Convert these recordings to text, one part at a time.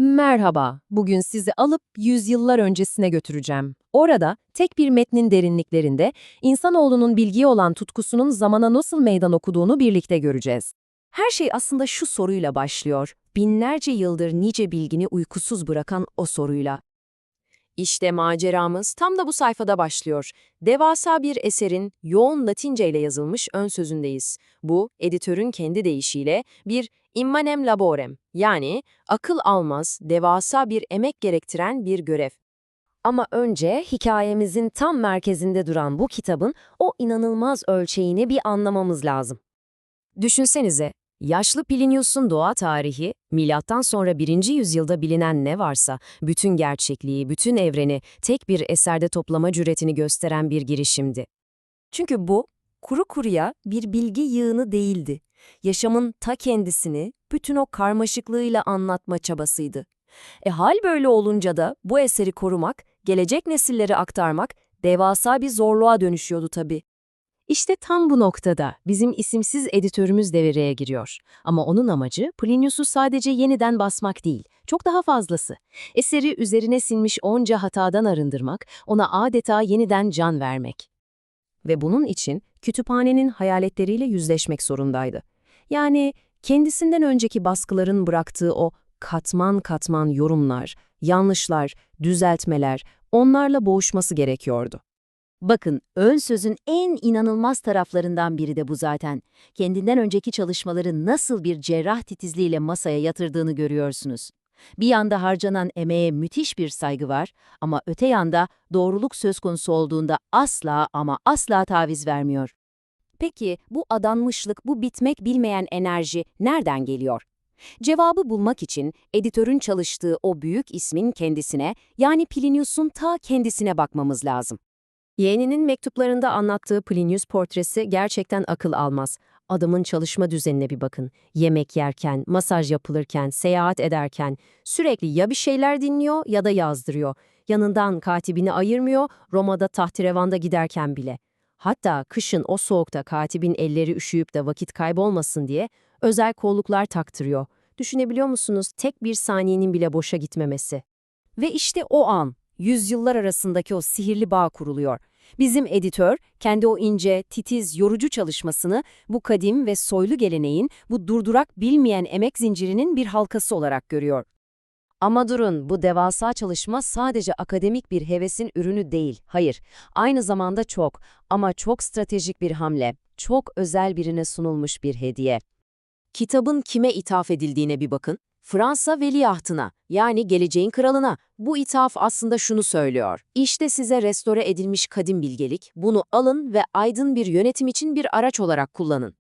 Merhaba, bugün sizi alıp yüzyıllar öncesine götüreceğim. Orada, tek bir metnin derinliklerinde, insanoğlunun bilgiye olan tutkusunun zamana nasıl meydan okuduğunu birlikte göreceğiz. Her şey aslında şu soruyla başlıyor. Binlerce yıldır nice bilgini uykusuz bırakan o soruyla. İşte maceramız tam da bu sayfada başlıyor. Devasa bir eserin yoğun Latince ile yazılmış ön sözündeyiz. Bu, editörün kendi deyişiyle bir immanem laborem, yani akıl almaz, devasa bir emek gerektiren bir görev. Ama önce hikayemizin tam merkezinde duran bu kitabın o inanılmaz ölçeğini bir anlamamız lazım. Düşünsenize, yaşlı Plinius'un doğa tarihi, milattan sonra 1. yüzyılda bilinen ne varsa, bütün gerçekliği, bütün evreni tek bir eserde toplama cüretini gösteren bir girişimdi. Çünkü bu, kuru kuruya bir bilgi yığını değildi. Yaşamın ta kendisini, bütün o karmaşıklığıyla anlatma çabasıydı. Hal böyle olunca da bu eseri korumak, gelecek nesillere aktarmak devasa bir zorluğa dönüşüyordu tabii. İşte tam bu noktada bizim isimsiz editörümüz devreye giriyor. Ama onun amacı Plinius'u sadece yeniden basmak değil, çok daha fazlası. Eseri üzerine sinmiş onca hatadan arındırmak, ona adeta yeniden can vermek. Ve bunun için kütüphanenin hayaletleriyle yüzleşmek zorundaydı. Yani kendisinden önceki baskıların bıraktığı o katman katman yorumlar, yanlışlar, düzeltmeler, onlarla boğuşması gerekiyordu. Bakın, ön sözün en inanılmaz taraflarından biri de bu zaten. Kendinden önceki çalışmaları nasıl bir cerrah titizliğiyle masaya yatırdığını görüyorsunuz. Bir yanda harcanan emeğe müthiş bir saygı var ama öte yanda doğruluk söz konusu olduğunda asla ama asla taviz vermiyor. Peki bu adanmışlık, bu bitmek bilmeyen enerji nereden geliyor? Cevabı bulmak için editörün çalıştığı o büyük ismin kendisine, yani Plinius'un ta kendisine bakmamız lazım. Yeğeninin mektuplarında anlattığı Plinius portresi gerçekten akıl almaz. Adamın çalışma düzenine bir bakın. Yemek yerken, masaj yapılırken, seyahat ederken sürekli ya bir şeyler dinliyor ya da yazdırıyor. Yanından katibini ayırmıyor, Roma'da tahtirevanda giderken bile. Hatta kışın o soğukta katibin elleri üşüyüp de vakit kaybolmasın diye özel kolluklar taktırıyor. Düşünebiliyor musunuz? Tek bir saniyenin bile boşa gitmemesi. Ve işte o an, yüzyıllar arasındaki o sihirli bağ kuruluyor. Bizim editör, kendi o ince, titiz, yorucu çalışmasını bu kadim ve soylu geleneğin, bu durdurak bilmeyen emek zincirinin bir halkası olarak görüyor. Ama durun, bu devasa çalışma sadece akademik bir hevesin ürünü değil, hayır. Aynı zamanda çok ama çok stratejik bir hamle, çok özel birine sunulmuş bir hediye. Kitabın kime ithaf edildiğine bir bakın. Fransa veliahtına, yani geleceğin kralına. Bu ithaf aslında şunu söylüyor. İşte size restore edilmiş kadim bilgelik, bunu alın ve aydın bir yönetim için bir araç olarak kullanın.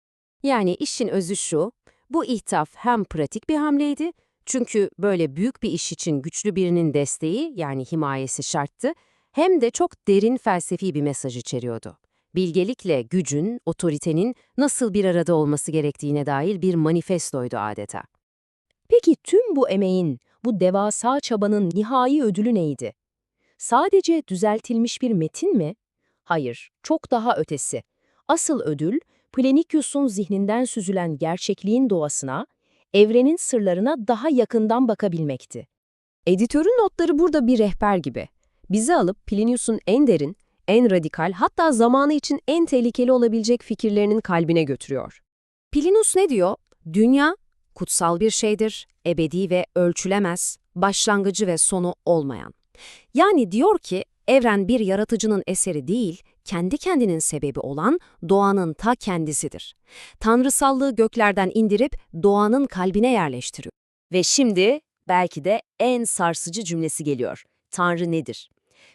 Yani işin özü şu, bu ithaf hem pratik bir hamleydi, çünkü böyle büyük bir iş için güçlü birinin desteği, yani himayesi şarttı, hem de çok derin felsefi bir mesaj içeriyordu. Bilgelikle gücün, otoritenin nasıl bir arada olması gerektiğine dair bir manifestoydu adeta. Peki tüm bu emeğin, bu devasa çabanın nihai ödülü neydi? Sadece düzeltilmiş bir metin mi? Hayır, çok daha ötesi. Asıl ödül, Plinius'un zihninden süzülen gerçekliğin doğasına, evrenin sırlarına daha yakından bakabilmekti. Editörün notları burada bir rehber gibi. Bizi alıp Plinius'un en derin, en radikal, hatta zamanı için en tehlikeli olabilecek fikirlerinin kalbine götürüyor. Plinius ne diyor? Dünya, kutsal bir şeydir, ebedi ve ölçülemez, başlangıcı ve sonu olmayan. Yani diyor ki, evren bir yaratıcının eseri değil, kendi kendinin sebebi olan doğanın ta kendisidir. Tanrısallığı göklerden indirip doğanın kalbine yerleştiriyor. Ve şimdi belki de en sarsıcı cümlesi geliyor. Tanrı nedir?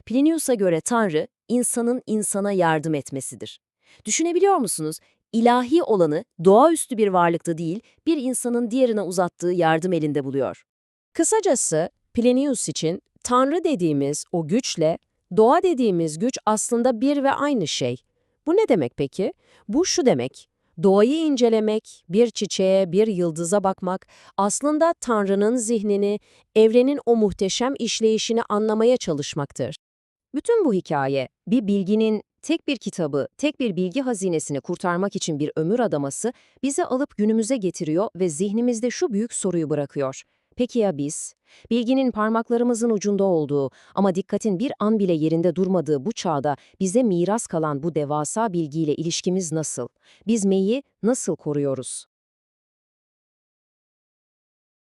Plinius'a göre Tanrı, insanın insana yardım etmesidir. Düşünebiliyor musunuz? İlahi olanı doğaüstü bir varlıkta değil, bir insanın diğerine uzattığı yardım elinde buluyor. Kısacası Plinius için Tanrı dediğimiz o güçle doğa dediğimiz güç aslında bir ve aynı şey. Bu ne demek peki? Bu şu demek: doğayı incelemek, bir çiçeğe, bir yıldıza bakmak, aslında Tanrı'nın zihnini, evrenin o muhteşem işleyişini anlamaya çalışmaktır. Bütün bu hikaye, bir bilginin tek bir kitabı, tek bir bilgi hazinesini kurtarmak için bir ömür adaması bizi alıp günümüze getiriyor ve zihnimizde şu büyük soruyu bırakıyor. Peki ya biz? Bilginin parmaklarımızın ucunda olduğu ama dikkatin bir an bile yerinde durmadığı bu çağda bize miras kalan bu devasa bilgiyle ilişkimiz nasıl? Biz May'i nasıl koruyoruz?